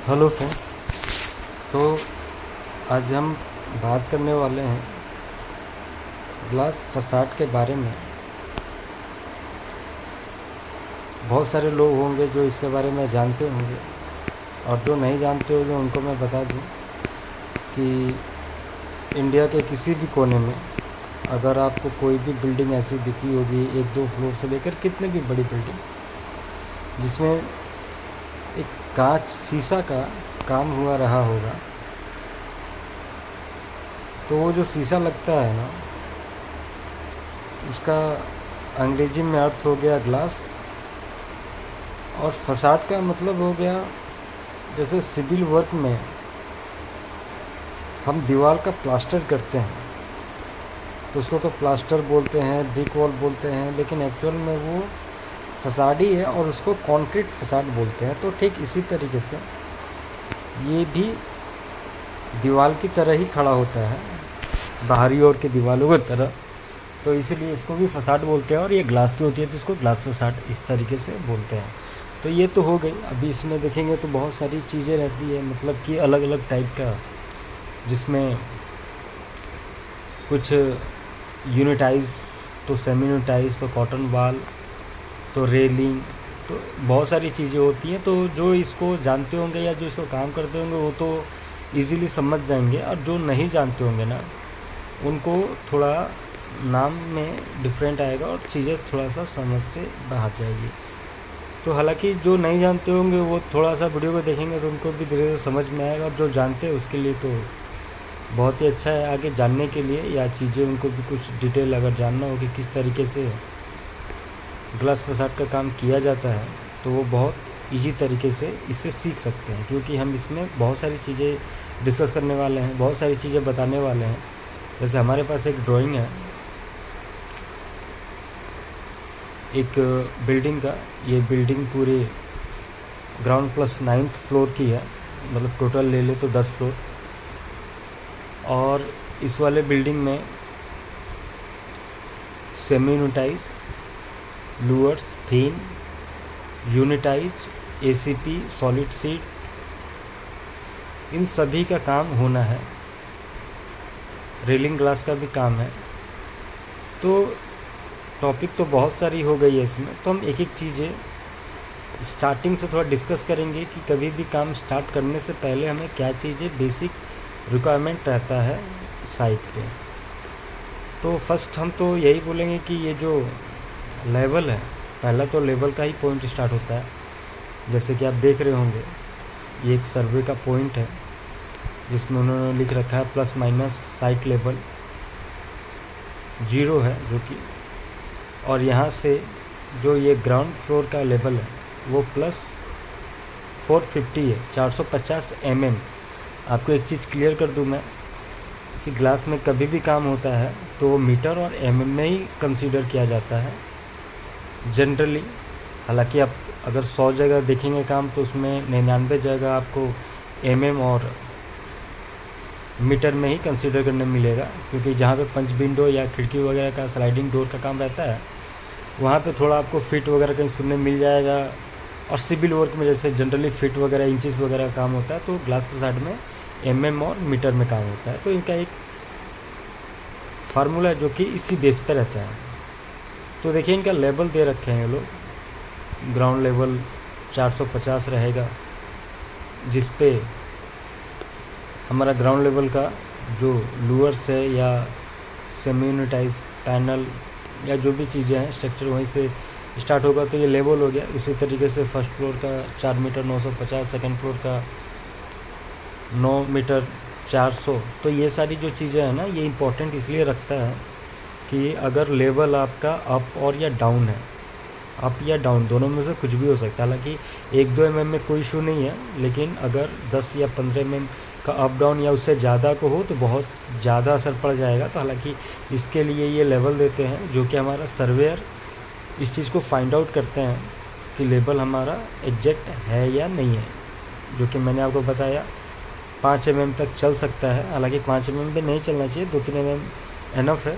Hello friends. तो आज हम बात करने वाले हैं ग्लास फसाड के बारे में। बहुत सारे लोग होंगे जो इसके बारे में जानते होंगे, और जो नहीं जानते होंगे उनको मैं बता दूं कि इंडिया के किसी भी कोने में अगर आपको कोई भी बिल्डिंग ऐसी दिखी होगी, 1-2 फ्लोर से लेकर कितने भी बड़ी बिल्डिंग, जिसमें एक कांच शीशा का काम हुआ रहा होगा, तो वो जो शीशा लगता है ना, उसका अंग्रेजी में अर्थ हो गया ग्लास, और फसाड का मतलब हो गया, जैसे सिविल वर्क में हम दीवार का प्लास्टर करते हैं तो उसको तो प्लास्टर बोलते हैं, ब्रिक वॉल बोलते हैं, लेकिन एक्चुअल में वो फसाड ही है और उसको कंक्रीट फसाड बोलते हैं। तो ठीक इसी तरीके से ये भी दीवार की तरह ही खड़ा होता है, बाहरी ओर की दीवारों की तरह, तो इसीलिए इसको भी फसाड बोलते हैं। और ये ग्लास की होती है तो इसको ग्लास फसाड इस तरीके से बोलते हैं। तो ये तो हो गई। अभी इसमें देखेंगे तो बहुत सारी चीज़ें रहती है, मतलब कि अलग अलग टाइप का, जिसमें कुछ यूनिटाइज, तो सेमी यूनिटाइज, तो कॉटन वाल, तो रेलिंग, तो बहुत सारी चीज़ें होती हैं। तो जो इसको जानते होंगे या जो इसको काम करते होंगे वो तो इजीली समझ जाएंगे, और जो नहीं जानते होंगे ना, उनको थोड़ा नाम में डिफरेंट आएगा और चीज़ें थोड़ा सा समझ से बाहर जाएगी। तो हालांकि जो नहीं जानते होंगे वो थोड़ा सा वीडियो को देखेंगे तो उनको भी धीरे धीरे समझ में आएगा, और जो जानते हैं उसके लिए तो बहुत ही अच्छा है आगे जानने के लिए, या चीज़ें उनको भी कुछ डिटेल अगर जानना हो कि किस तरीके से ग्लास फसाड का काम किया जाता है, तो वो बहुत इजी तरीके से इससे सीख सकते हैं, क्योंकि हम इसमें बहुत सारी चीज़ें डिस्कस करने वाले हैं, बहुत सारी चीज़ें बताने वाले हैं। जैसे हमारे पास एक ड्राइंग है एक बिल्डिंग का। ये बिल्डिंग पूरे ग्राउंड प्लस 9th फ्लोर की है, मतलब टोटल ले ले तो 10 फ्लोर। और इस वाले बिल्डिंग में सेमी यूनिटाइज, लूअर्स, थीन, यूनिटाइज, एसीपी, सॉलिड सीट, इन सभी का काम होना है। रेलिंग ग्लास का भी काम है। तो टॉपिक तो बहुत सारी हो गई है इसमें, तो हम एक एक चीज़ें स्टार्टिंग से थोड़ा डिस्कस करेंगे कि कभी भी काम स्टार्ट करने से पहले हमें क्या चीज़ें बेसिक रिक्वायरमेंट रहता है साइट पे। तो फर्स्ट हम तो यही बोलेंगे कि ये जो लेवल है, पहला तो लेवल का ही पॉइंट स्टार्ट होता है। जैसे कि आप देख रहे होंगे ये एक सर्वे का पॉइंट है, जिसमें उन्होंने लिख रखा है प्लस माइनस साइट लेवल 0 है जो कि, और यहाँ से जो ये ग्राउंड फ्लोर का लेवल है वो प्लस 450 है, 450 mm। आपको एक चीज़ क्लियर कर दूँ मैं कि ग्लास में कभी भी काम होता है तो वो मीटर और mm में ही कंसीडर किया जाता है जनरली। हालांकि आप अगर 100 जगह देखेंगे काम तो उसमें 99 जगह आपको mm और मीटर में ही कंसीडर करने मिलेगा, क्योंकि जहाँ पे पंच विंडो या खिड़की वगैरह का स्लाइडिंग डोर का काम रहता है वहाँ पे थोड़ा आपको फिट वगैरह कहीं सुनने मिल जाएगा। और सिविल वर्क में जैसे जनरली फिट वगैरह, इंचेस वगैरह का काम होता है, तो ग्लास फसाड में mm और मीटर में काम होता है। तो इनका एक फार्मूला जो कि इसी बेस पे रहता है। तो देखिए इनका लेवल दे रखे हैं ये लोग। ग्राउंड लेवल 450 रहेगा, जिस पे हमारा ग्राउंड लेवल का जो लूअर्स है या सेमी यूनिटाइज पैनल या जो भी चीज़ें हैं स्ट्रक्चर वहीं से स्टार्ट होगा, तो ये लेवल हो गया। उसी तरीके से फर्स्ट फ्लोर का 4 मीटर 950, सेकंड फ्लोर का 9 मीटर 400। तो ये सारी जो चीज़ें हैं ना, ये इम्पोर्टेंट इसलिए रखता है कि अगर लेवल आपका अप और या डाउन है, अप या डाउन दोनों में से कुछ भी हो सकता है। हालांकि 1-2 mm में कोई इशू नहीं है, लेकिन अगर 10 या 15 mm का अप डाउन या उससे ज़्यादा को हो तो बहुत ज़्यादा असर पड़ जाएगा। तो हालांकि इसके लिए ये लेवल देते हैं, जो कि हमारा सर्वेयर इस चीज़ को फाइंड आउट करते हैं कि लेवल हमारा एग्जैक्ट है या नहीं है। जो कि मैंने आपको बताया 5 mm तक चल सकता है। हालांकि 5 mm पे नहीं चलना चाहिए, 2-3 mm एनफ है।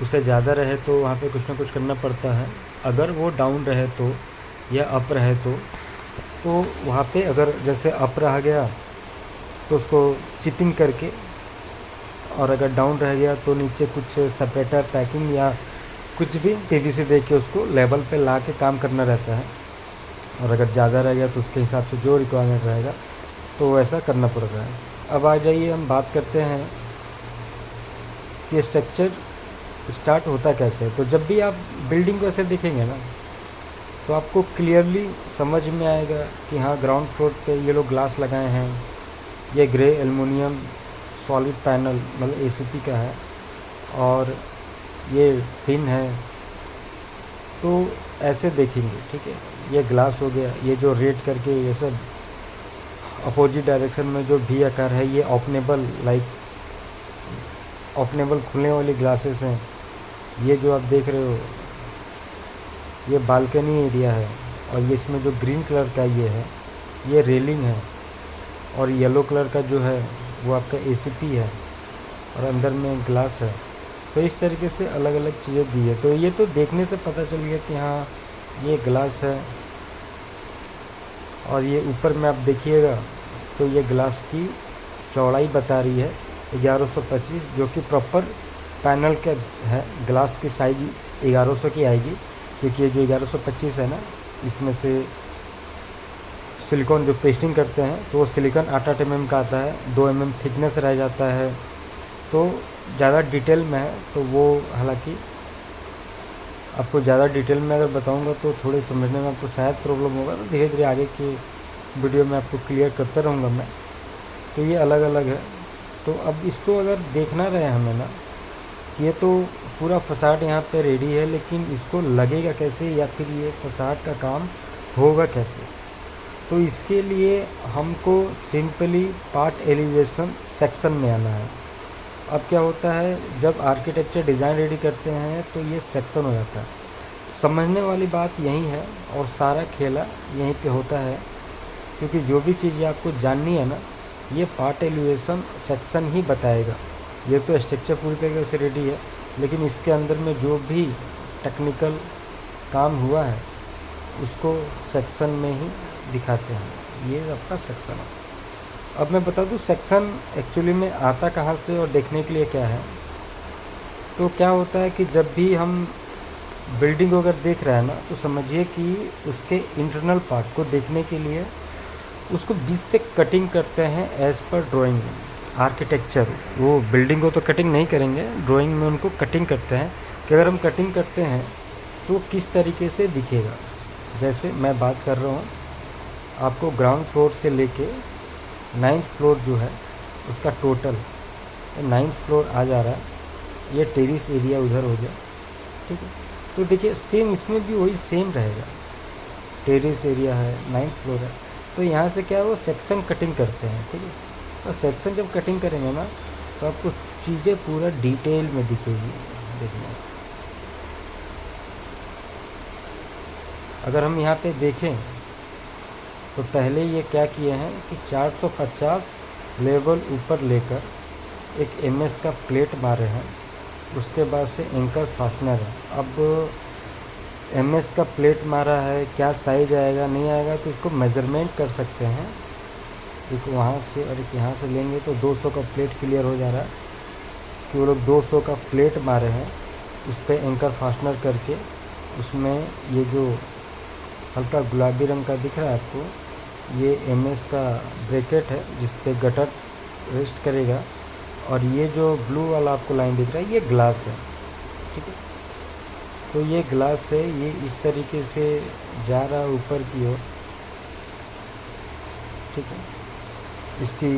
उससे ज़्यादा रहे तो वहाँ पे कुछ ना कुछ करना पड़ता है। अगर वो डाउन रहे तो या अप रहे तो तो वहाँ पे अगर जैसे अप रह गया तो उसको चिपिंग करके, और अगर डाउन रह गया तो नीचे कुछ सेपरेटर पैकिंग या कुछ भी पीवीसी दे के उसको लेवल पे ला के काम करना रहता है। और अगर ज़्यादा रह गया तो उसके हिसाब से जो रिक्वायरमेंट रहेगा तो वैसा करना पड़ता है। अब आ जाइए हम बात करते हैं कि स्ट्रक्चर स्टार्ट होता कैसे है। तो जब भी आप बिल्डिंग को ऐसे देखेंगे ना तो आपको क्लियरली समझ में आएगा कि हाँ, ग्राउंड फ्लोर पे ये लोग ग्लास लगाए हैं, ये ग्रे एल्युमिनियम सॉलिड पैनल मतलब एसीपी का है, और ये थिन है। तो ऐसे देखेंगे, ठीक है। ये ग्लास हो गया, ये जो रेड करके ये सब अपोजिट डायरेक्शन में जो भी आकार है ये ओपनेबल, लाइक ओपनेबल खुलने वाली ग्लासेस हैं। ये जो आप देख रहे हो ये बालकनी एरिया है, और ये इसमें जो ग्रीन कलर का ये है ये रेलिंग है, और येलो कलर का जो है वो आपका एसीपी है, और अंदर में ग्लास है। तो इस तरीके से अलग अलग चीज़ें दी है। तो ये तो देखने से पता चल गया कि हाँ ये ग्लास है। और ये ऊपर में आप देखिएगा तो ये ग्लास की चौड़ाई बता रही है 1125, जो कि प्रॉपर पैनल का है। ग्लास की साइज 1100 की आएगी, क्योंकि ये जो 1125 है ना, इसमें से सिलिकॉन जो पेस्टिंग करते हैं तो वो सिलिकॉन 8-8 mm का आता है, 2 mm थिकनेस रह जाता है। तो ज़्यादा डिटेल में है तो वो, हालांकि आपको ज़्यादा डिटेल में अगर बताऊंगा तो थोड़े समझने में आपको शायद प्रॉब्लम होगा, तो धीरे धीरे आगे की वीडियो में आपको क्लियर करता रहूँगा मैं। तो ये अलग अलग है। तो अब इसको अगर देखना रहे हमें ना, ये तो पूरा फसाड यहाँ पे रेडी है, लेकिन इसको लगेगा कैसे या फिर ये फसाड का काम होगा कैसे। तो इसके लिए हमको सिंपली पार्ट एलिवेशन सेक्शन में आना है। अब क्या होता है, जब आर्किटेक्चर डिज़ाइन रेडी करते हैं तो ये सेक्शन हो जाता है। समझने वाली बात यही है, और सारा खेला यहीं पे होता है, क्योंकि जो भी चीज़ आपको जाननी है ना, ये पार्ट एलिवेशन सेक्शन ही बताएगा। ये तो स्ट्रक्चर पूरी तरीके से रेडी है, लेकिन इसके अंदर में जो भी टेक्निकल काम हुआ है उसको सेक्शन में ही दिखाते हैं। ये आपका सेक्शन है। अब मैं बता दूं सेक्शन एक्चुअली में आता कहाँ से और देखने के लिए क्या है। तो क्या होता है कि जब भी हम बिल्डिंग को अगर देख रहे हैं ना, तो समझिए कि उसके इंटरनल पार्ट को देखने के लिए उसको बीच से कटिंग करते हैं एज़ पर ड्राइंग आर्किटेक्चर। वो बिल्डिंग को तो कटिंग नहीं करेंगे, ड्राइंग में उनको कटिंग करते हैं कि अगर हम कटिंग करते हैं तो किस तरीके से दिखेगा। जैसे मैं बात कर रहा हूँ, आपको ग्राउंड फ्लोर से लेके 9th फ्लोर जो है उसका टोटल 9th फ्लोर आ जा रहा है। ये टेरिस एरिया उधर हो गया, ठीक है। तो देखिए सेम इसमें भी वही सेम रहेगा, टेरिस एरिया है, 9th फ्लोर है। तो यहाँ से क्या है, वो सेक्शन कटिंग करते हैं, ठीक है। तो सेक्शन जब कटिंग करेंगे ना तो आपको चीज़ें पूरा डिटेल में दिखेगी। देखना, अगर हम यहाँ पे देखें तो पहले ये क्या किए हैं कि 450 लेवल ऊपर लेकर एक MS का प्लेट मारे हैं, उसके बाद से एंकर फास्टनर है। अब MS का प्लेट मारा है, क्या साइज आएगा नहीं आएगा तो इसको मेज़रमेंट कर सकते हैं। एक वहाँ से और एक यहाँ से लेंगे तो 200 का प्लेट क्लियर हो जा रहा है कि वो लोग 200 का प्लेट मारे हैं। उस पर एंकर फास्टनर करके उसमें ये जो हल्का गुलाबी रंग का दिख रहा है आपको, ये MS का ब्रैकेट है जिस पे गटर रेस्ट करेगा। और ये जो ब्लू वाला आपको लाइन दिख रहा है ये ग्लास है, ठीक है। तो ये ग्लास से ये इस तरीके से जा रहा है ऊपर की ओर, ठीक है। इसकी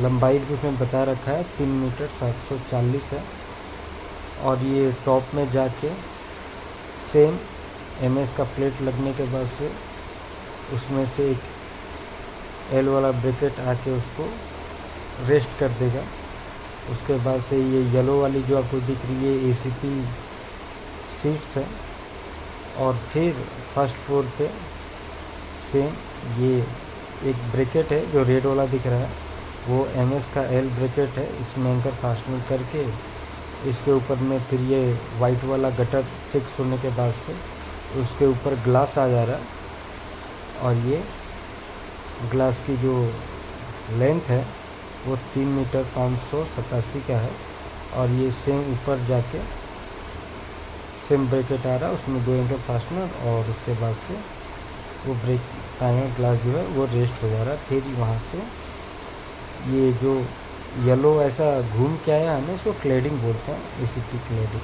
लंबाई भी उसमें बता रखा है 3 मीटर 740 है। और ये टॉप में जाके सेम MS का प्लेट लगने के बाद से उसमें से एक L वाला ब्रैकेट आके उसको रेस्ट कर देगा। उसके बाद से ये येलो वाली जो आपको दिख रही है ACP सीट्स है। और फिर फर्स्ट फ्लोर पे सेम ये एक ब्रैकेट है जो रेड वाला दिख रहा है, वो MS का L ब्रैकेट है। इसमें एंकर फास्टनर करके इसके ऊपर में फिर ये वाइट वाला गटर फिक्स होने के बाद से उसके ऊपर ग्लास आ जा रहा है। और ये ग्लास की जो लेंथ है वो 3 मीटर 587 का है, और ये सेम ऊपर जाके सेम ब्रैकेट आ रहा है, उसमें 2 एंगल फास्टनर, और उसके बाद से वो ब्रेक पैनल ग्लास जो है वो रेस्ट हो जा रहा है। फिर वहाँ से ये जो येलो ऐसा घूम के आया है ना, इसको क्लेडिंग बोलते हैं, ACP क्लेडिंग।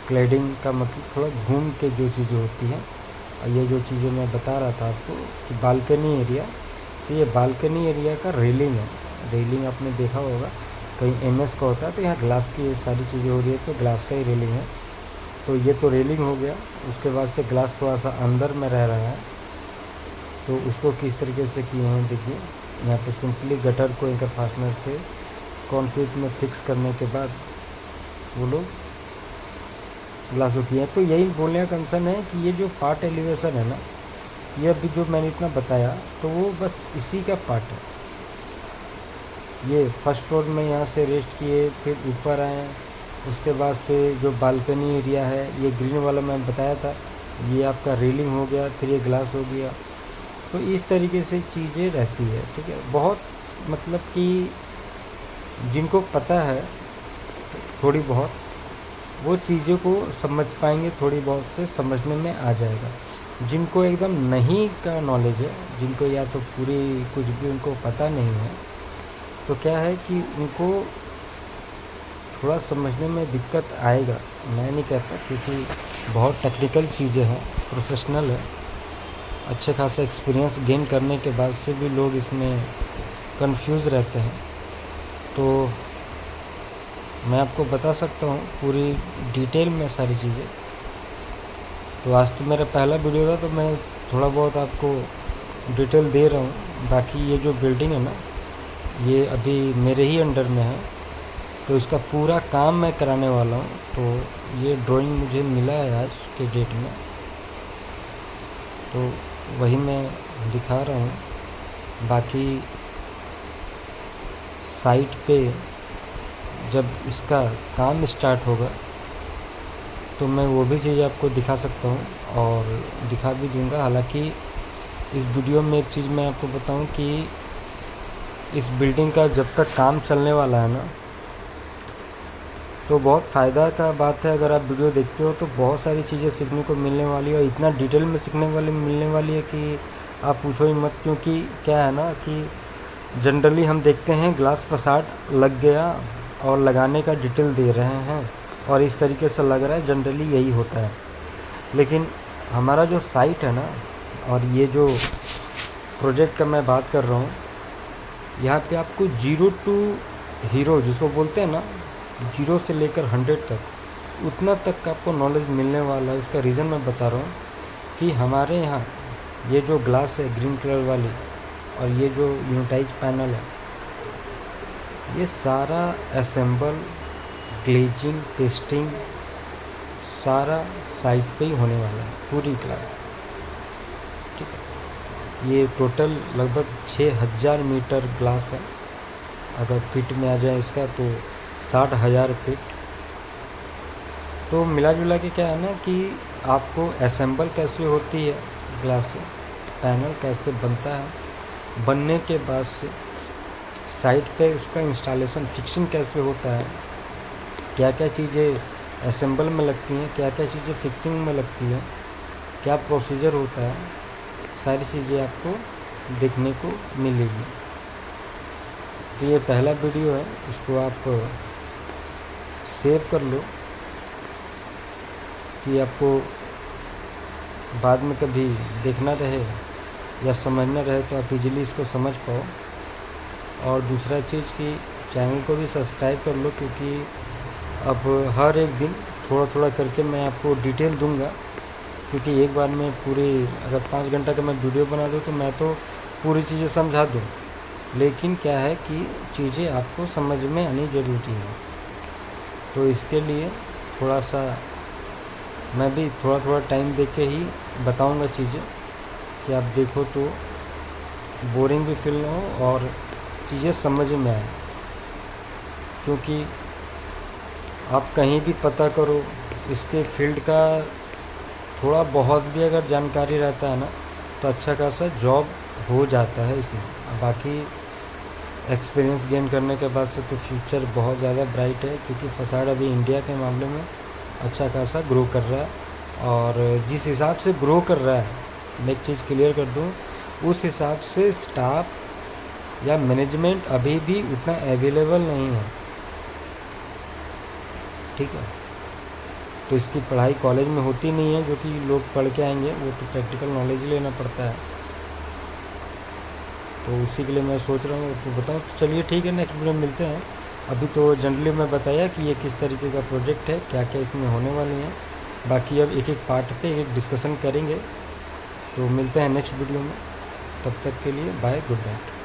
क्लेडिंग का मतलब थोड़ा घूम के जो चीज़ें होती हैं। और ये जो चीज़ें मैं बता रहा था आपको कि बालकनी एरिया, तो ये बालकनी एरिया का रेलिंग है। रेलिंग आपने देखा होगा कहीं MS का होता है, तो यहाँ ग्लास की ये सारी चीज़ें हो रही है, तो ग्लास का ही रेलिंग है। तो ये तो रेलिंग हो गया। उसके बाद से ग्लास थोड़ा सा अंदर में रह रहा है, तो उसको किस तरीके से किए हैं देखिए। यहाँ पे सिंपली गटर को एंकर फास्टनर से कंक्रीट में फिक्स करने के बाद वो लोग ग्लास को किए हैं। तो यही बोलने का कंसर्न है कि ये जो पार्ट एलिवेशन है ना, ये अभी जो मैंने इतना बताया, तो वो बस इसी का पार्ट है। ये फर्स्ट फ्लोर में यहाँ से रेस्ट किए, फिर ऊपर आए, उसके बाद से जो बालकनी एरिया है, ये ग्रीन वाला मैं बताया था, ये आपका रेलिंग हो गया, फिर ये ग्लास हो गया। तो इस तरीके से चीज़ें रहती है, ठीक है। बहुत मतलब कि जिनको पता है थोड़ी बहुत, वो चीज़ों को समझ पाएंगे, थोड़ी बहुत से समझने में आ जाएगा। जिनको एकदम नहीं का नॉलेज है, जिनको या तो पूरी कुछ भी उनको पता नहीं है, तो क्या है कि उनको थोड़ा समझने में दिक्कत आएगा। मैं नहीं कहता, क्योंकि बहुत टेक्निकल चीज़ें हैं, प्रोफेशनल है, अच्छे खासा एक्सपीरियंस गेन करने के बाद से भी लोग इसमें कंफ्यूज रहते हैं। तो मैं आपको बता सकता हूँ पूरी डिटेल में सारी चीज़ें। तो आज तो मेरा पहला वीडियो था, तो मैं थोड़ा बहुत आपको डिटेल दे रहा हूँ। बाकी ये जो बिल्डिंग है ना, ये अभी मेरे ही अंडर में है, तो इसका पूरा काम मैं कराने वाला हूँ। तो ये ड्राइंग मुझे मिला है आज के डेट में, तो वही मैं दिखा रहा हूँ। बाकी साइट पे जब इसका काम स्टार्ट होगा, तो मैं वो भी चीज़ आपको दिखा सकता हूँ और दिखा भी दूँगा। हालांकि इस वीडियो में एक चीज़ मैं आपको बताऊँ कि इस बिल्डिंग का जब तक काम चलने वाला है ना, तो बहुत फ़ायदा का बात है। अगर आप वीडियो देखते हो तो बहुत सारी चीज़ें सीखने को मिलने वाली है, और इतना डिटेल में मिलने वाली है कि आप पूछो ही मत। क्योंकि क्या है ना कि जनरली हम देखते हैं ग्लास फसाड लग गया और लगाने का डिटेल दे रहे हैं, और इस तरीके से लग रहा है, जनरली यही होता है। लेकिन हमारा जो साइट है ना, और ये जो प्रोजेक्ट का मैं बात कर रहा हूँ, यहाँ पे आपको 0 टू हीरो जिसको बोलते हैं ना, 0 से लेकर 100 तक, उतना तक का आपको नॉलेज मिलने वाला है। उसका रीज़न मैं बता रहा हूँ कि हमारे यहाँ ये जो ग्लास है ग्रीन कलर वाली, और ये जो यूनिटाइज पैनल है, ये सारा असेंबल, ग्लेजिंग, टेस्टिंग सारा साइट पे ही होने वाला है, पूरी क्लास, ठीक है। ये टोटल लगभग 6000 मीटर ग्लास है। अगर फीट में आ जाए इसका तो 60,000 फीट। तो मिला जुला के क्या है ना कि आपको असेंबल कैसे होती है ग्लास से, पैनल कैसे बनता है, बनने के बाद से साइट पे उसका इंस्टॉलेशन, फिक्सिंग कैसे होता है, क्या क्या चीज़ें असेंबल में लगती हैं, क्या क्या चीज़ें फिक्सिंग में लगती हैं, क्या प्रोसीजर होता है, सारी चीज़ें आपको देखने को मिलेगी। तो ये पहला वीडियो है, इसको आप सेव कर लो कि आपको बाद में कभी देखना रहे या समझना रहे, तो आप इजीली इसको समझ पाओ। और दूसरा चीज़ कि चैनल को भी सब्सक्राइब कर लो, क्योंकि अब हर एक दिन थोड़ा थोड़ा करके मैं आपको डिटेल दूंगा। क्योंकि एक बार में पूरी अगर 5 घंटा का मैं वीडियो बना दूँ तो मैं तो पूरी चीज़ें समझा दूँ, लेकिन क्या है कि चीज़ें आपको समझ में आनी ज़रूरी है। तो इसके लिए थोड़ा सा मैं भी थोड़ा थोड़ा टाइम दे के ही बताऊंगा चीज़ें, कि आप देखो तो बोरिंग भी फील ना हो और चीज़ें समझ में आए। क्योंकि आप कहीं भी पता करो, इसके फील्ड का थोड़ा बहुत भी अगर जानकारी रहता है ना, तो अच्छा खासा जॉब हो जाता है इसमें। बाकी एक्सपीरियंस गेन करने के बाद से तो फ्यूचर बहुत ज़्यादा ब्राइट है, क्योंकि फसाड अभी इंडिया के मामले में अच्छा खासा ग्रो कर रहा है। और जिस हिसाब से ग्रो कर रहा है, मैं एक चीज़ क्लियर कर दूँ, उस हिसाब से स्टाफ या मैनेजमेंट अभी भी उतना अवेलेबल नहीं है, ठीक है। तो इसकी पढ़ाई कॉलेज में होती नहीं है जो कि लोग पढ़ के आएंगे, वो तो प्रैक्टिकल नॉलेज लेना पड़ता है। तो उसी के लिए मैं सोच रहा हूँ तो बताऊँ। तो चलिए ठीक है, नेक्स्ट वीडियो में मिलते हैं। अभी तो जनरली मैं बताया कि ये किस तरीके का प्रोजेक्ट है, क्या क्या इसमें होने वाले हैं। बाकी अब एक एक पार्ट पे एक डिस्कशन करेंगे। तो मिलते हैं नेक्स्ट वीडियो में, तब तक के लिए बाय, गुड नाइट।